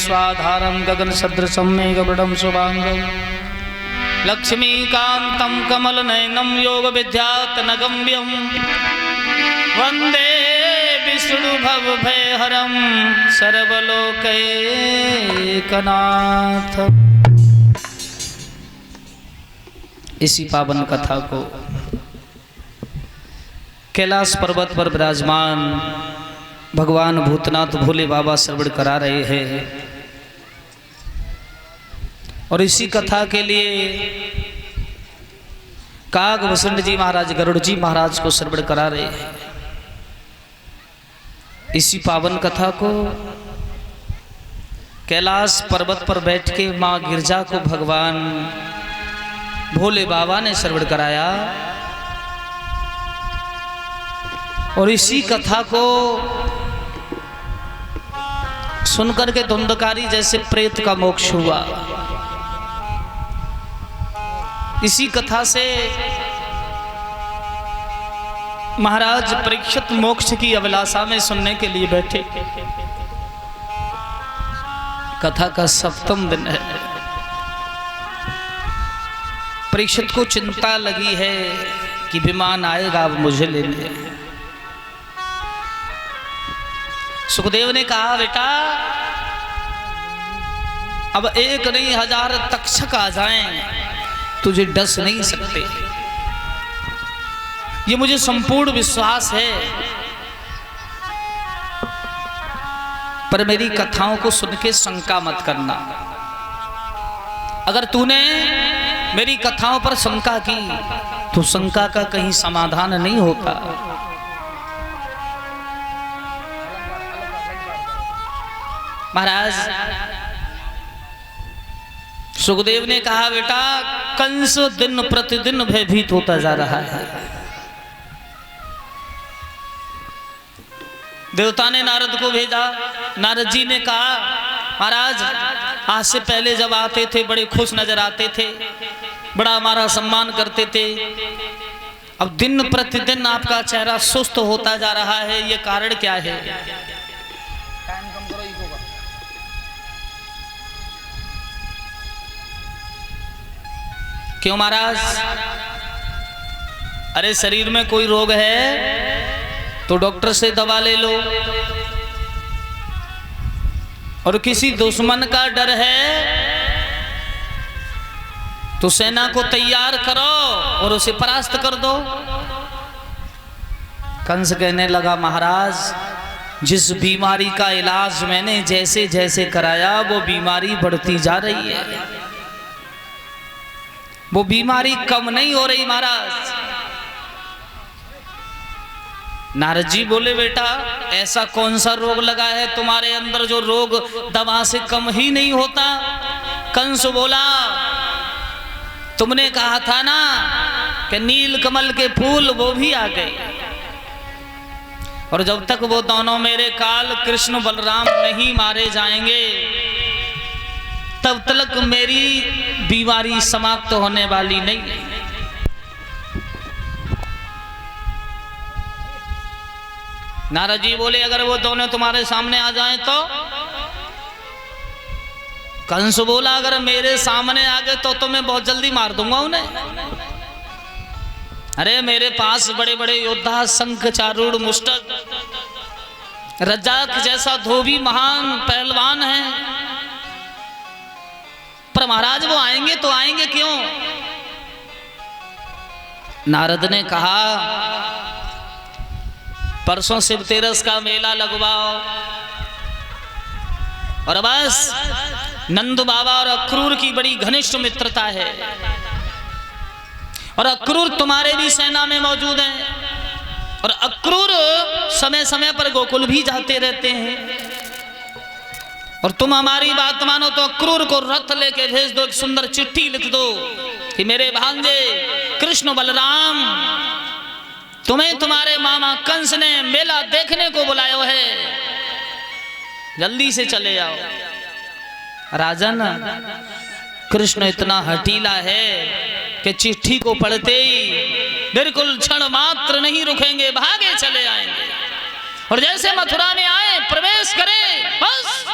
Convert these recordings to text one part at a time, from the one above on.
स्वाधारं गगन सदृशं मेघवर्णं शुभांगं लक्ष्मीकान्तं कमलनयनं योगविद्यातनगम्यं वन्दे विष्णुभवभयहरं सर्वलोकैकनाथम्। इसी पावन कथा को कैलाश पर्वत पर विराजमान भगवान भूतनाथ भोले बाबा श्रवण करा रहे हैं और इसी कथा के लिए काग वसंत जी महाराज गरुड़ जी महाराज को श्रवण करा रहे हैं। इसी पावन कथा को कैलाश पर्वत पर बैठ के माँ गिरजा को भगवान भोले बाबा ने श्रवण कराया और इसी कथा को सुनकर के धुंधकारी जैसे प्रेत का मोक्ष हुआ। इसी कथा से महाराज परीक्षित मोक्ष की अभिलाषा में सुनने के लिए बैठे। कथा का सप्तम दिन है। परीक्षित को चिंता लगी है कि विमान आएगा अब मुझे लेने। सुखदेव ने कहा बेटा अब एक नहीं हजार तक्षक आ जाएं तुझे डस नहीं सकते। ये मुझे संपूर्ण विश्वास है, पर मेरी कथाओं को सुन के शंका मत करना। अगर तूने मेरी कथाओं पर शंका की तो शंका का कहीं समाधान नहीं होता। महाराज सुखदेव ने कहा बेटा कंस दिन प्रतिदिन भयभीत होता जा रहा है। देवता ने नारद को भेजा। नारद जी ने कहा महाराज आज से पहले जब आते थे बड़े खुश नजर आते थे, बड़ा हमारा सम्मान करते थे। अब दिन प्रतिदिन आपका चेहरा सुस्त होता जा रहा है, ये कारण क्या है? क्यों महाराज? अरे शरीर में कोई रोग है तो डॉक्टर से दवा ले लो, और किसी दुश्मन का डर है तो सेना को तैयार करो और उसे परास्त कर दो। कंस कहने लगा महाराज जिस बीमारी का इलाज मैंने जैसे जैसे कराया वो बीमारी बढ़ती जा रही है, वो बीमारी कम नहीं हो रही महाराज। नारद जी बोले बेटा ऐसा कौन सा रोग लगा है तुम्हारे अंदर जो रोग दवा से कम ही नहीं होता? कंस बोला तुमने कहा था ना कि नील कमल के फूल वो भी आ गए, और जब तक वो दोनों मेरे काल कृष्ण बलराम नहीं मारे जाएंगे तब तक मेरी बीमारी समाप्त होने वाली नहीं है। नारद जी बोले अगर वो दोनों तुम्हारे सामने आ जाएं तो? कंस बोला अगर मेरे सामने आ गए तो मैं बहुत जल्दी मार दूंगा उन्हें। अरे मेरे पास बड़े बड़े योद्धा शंख चारूढ़ मुष्टक रज्जाक जैसा धोबी महान पहलवान है, पर महाराज वो आएंगे तो आएंगे क्यों? नारद ने कहा परसों शिव तेरस का मेला लगवाओ और बस नंद बाबा और अक्रूर की बड़ी घनिष्ठ मित्रता है, और अक्रूर तुम्हारे भी सेना में मौजूद हैं, और अक्रूर समय समय पर गोकुल भी जाते रहते हैं, और तुम हमारी बात मानो तो अक्रूर को रथ लेके भेज दो, एक सुंदर चिट्ठी लिख दो कि मेरे भांजे कृष्ण बलराम तुम्हें तुम्हारे मामा कंस ने मेला देखने को बुलाया है, जल्दी से चले आओ। राजन कृष्ण इतना हठीला है कि चिट्ठी को पढ़ते ही बिल्कुल क्षण मात्र नहीं रुकेंगे, भागे चले आएंगे, और जैसे मथुरा में आए प्रवेश करें बस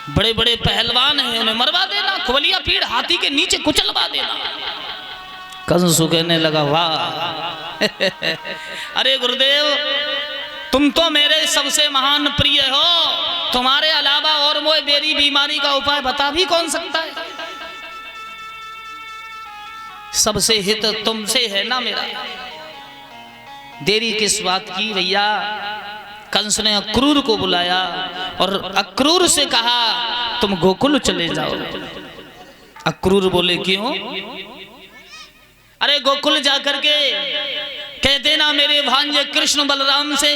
बड़े बड़े पहलवान हैं, उन्हें मरवा देना, खुबलिया पीड़ हाथी के नीचे कुचलवा देना। कंस कहने लगा वाह अरे गुरुदेव, तुम तो मेरे सबसे महान प्रिय हो, तुम्हारे अलावा और वो मेरी बीमारी का उपाय बता भी कौन सकता है? सबसे हित तुमसे है ना मेरा, देरी किस बात की भैया। कंस ने अक्रूर को बुलाया और अक्रूर से कहा तुम गोकुल चले जाओ। अक्रूर बोले क्यों? अरे गोकुल जाकर के कह देना मेरे भांजे कृष्ण बलराम से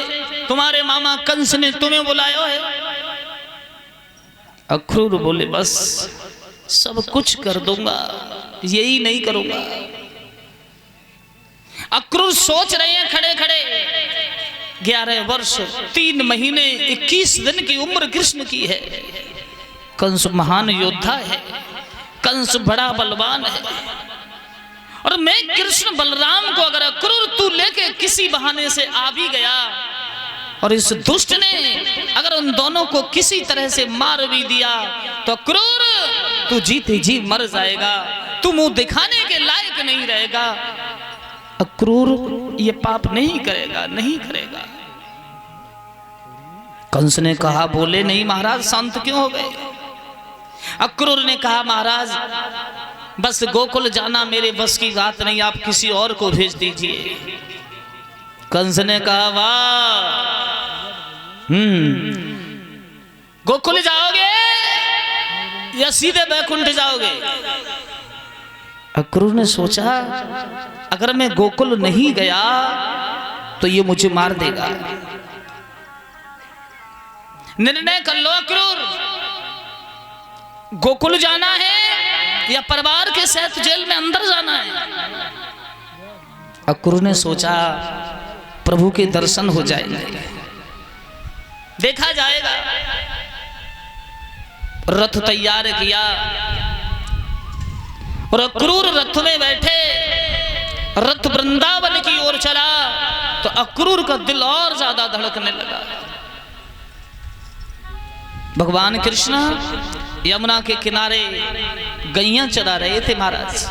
तुम्हारे मामा कंस ने तुम्हें बुलाया है। अक्रूर बोले बस सब कुछ कर दूंगा, यही नहीं करूंगा। अक्रूर सोच रहे हैं खड़े खड़े, 11 वर्ष 3 महीने 21 दिन की उम्र कृष्ण की है। कंस महान योद्धा है, कंस बड़ा बलवान है, और मैं कृष्ण बलराम को अगर अक्रूर तू लेके किसी बहाने से आ भी गया और इस दुष्ट ने अगर उन दोनों को किसी तरह से मार भी दिया तो अक्रूर तू जीते जी मर जाएगा, तू मुंह दिखाने के लायक नहीं रहेगा। अक्रूर ये पाप नहीं करेगा, नहीं करेगा। कंस ने कहा बोले नहीं महाराज, शांत क्यों हो गए? अक्रूर ने कहा महाराज बस गोकुल जाना मेरे बस की बात नहीं, आप किसी और को भेज दीजिए। कंस ने कहा वाह, गोकुल जाओगे या सीधे बैकुंठ जाओगे? अक्रूर ने सोचा अगर मैं गोकुल नहीं गया तो ये मुझे मार देगा। निर्णय कर लो अक्रूर, गोकुल जाना है या परिवार के साथ जेल में अंदर जाना है? अक्रूर ने सोचा प्रभु के दर्शन हो जाएंगे, देखा जाएगा। रथ तैयार किया और अक्रूर रथ में बैठे, रथ वृंदावन की ओर चला तो अक्रूर का दिल और ज्यादा धड़कने लगा। भगवान कृष्ण यमुना के किनारे गैया चरा रहे थे महाराज,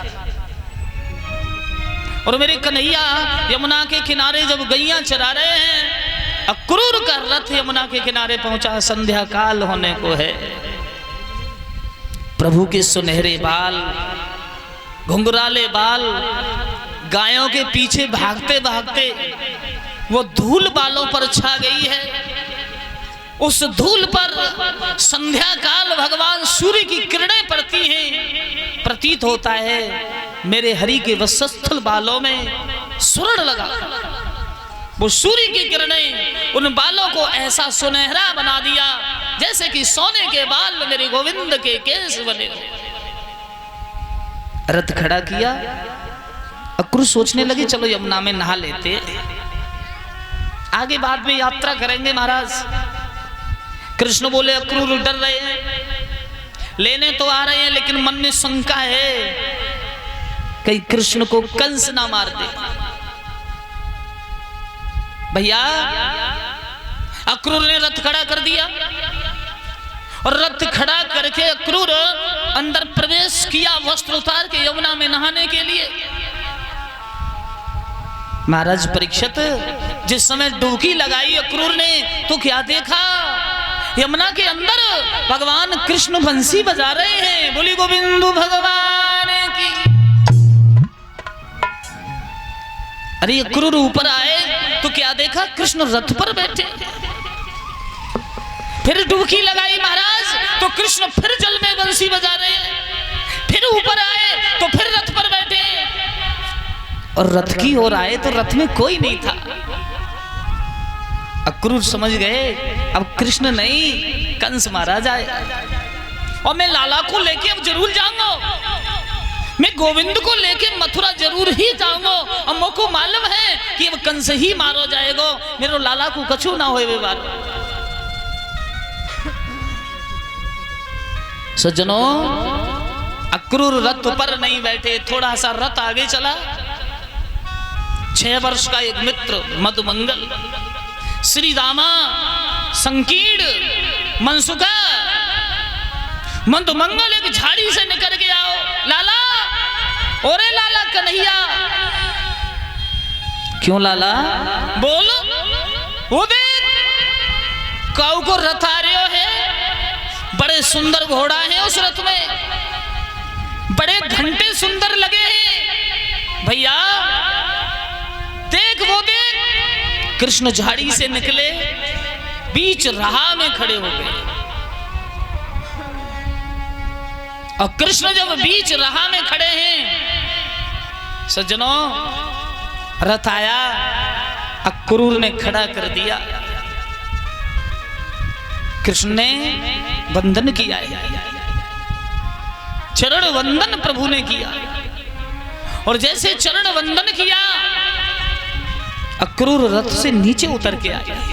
और मेरे कन्हैया यमुना के किनारे जब गैया चरा रहे हैं, अक्रूर का रथ यमुना के किनारे पहुंचा। संध्या काल होने को है, प्रभु के सुनहरे बाल, घुंघराले बाल, गायों के पीछे भागते भागते वो धूल बालों पर छा गई है। उस धूल पर संध्या काल भगवान सूर्य की किरणें पड़ती हैं। प्रतीत होता है मेरे हरि के वक्षस्थल बालों में स्वर्ण लगा। वो सूर्य की किरणें उन बालों को ऐसा सुनहरा बना दिया जैसे कि सोने के बाल मेरे गोविंद के केस बने। रथ खड़ा किया, अक्रूर सोचने लगे चलो यमुना में नहा लेते, आगे बाद में यात्रा करेंगे महाराज। कृष्ण बोले अक्रूर डर रहे हैं, लेने तो आ रहे हैं लेकिन मन में शंका है कहीं कृष्ण को कंस ना मार दे। भैया अक्रूर ने रथ खड़ा कर दिया और रथ खड़ा करके अक्रूर अंदर प्रवेश किया वस्त्र उतार के यमुना में नहाने के लिए। महाराज परीक्षित जिस समय डुबकी लगाई अक्रूर ने तो क्या देखा, यमुना के अंदर भगवान कृष्ण बंसी बजा रहे हैं। बोली गोविंद भगवान की। अरे अक्रूर ऊपर आए तो क्या देखा, कृष्ण रथ पर बैठे। फिर डुबकी लगाई महाराज तो कृष्ण फिर जल में बंसी बजा रहे हैं। फिर ऊपर आए तो फिर रथ पर बैठे, और रथ की ओर आए तो रथ में कोई नहीं था। अक्रूर समझ गए अब कृष्ण नहीं कंस मारा जाए, और मैं लाला को लेके अब जरूर जाऊंगा, मैं गोविंद को लेके मथुरा जरूर ही जाऊंगा। और मुझको मालूम है कि अब कंस ही मारो जाएगा, मेरे लाला को कछु ना होए वे बात। सज्जनों अक्रूर रथ पर नहीं बैठे, थोड़ा सा रथ आगे चला। 6 वर्ष का एक मित्र मधुमंगल श्री रामा संकीर्ण मनसुका मन तो मंगल एक झाड़ी से निकल के आओ लाला, ओरे लाला कन्हैया। क्यों लाला? बोल। वो देख काऊ को रथ आ रहे है, बड़े सुंदर घोड़ा है उस रथ में, बड़े घंटे सुंदर लगे हैं भैया। देख वो देख कृष्ण झाड़ी से निकले, बीच राह में खड़े हो गए। और कृष्ण जब बीच राह में खड़े हैं, सज्जनों रथ आया, अक्रूर ने खड़ा कर दिया। कृष्ण ने वंदन किया, चरण वंदन प्रभु ने किया। और जैसे चरण वंदन किया, अक्रूर रथ से नीचे उतर के आया।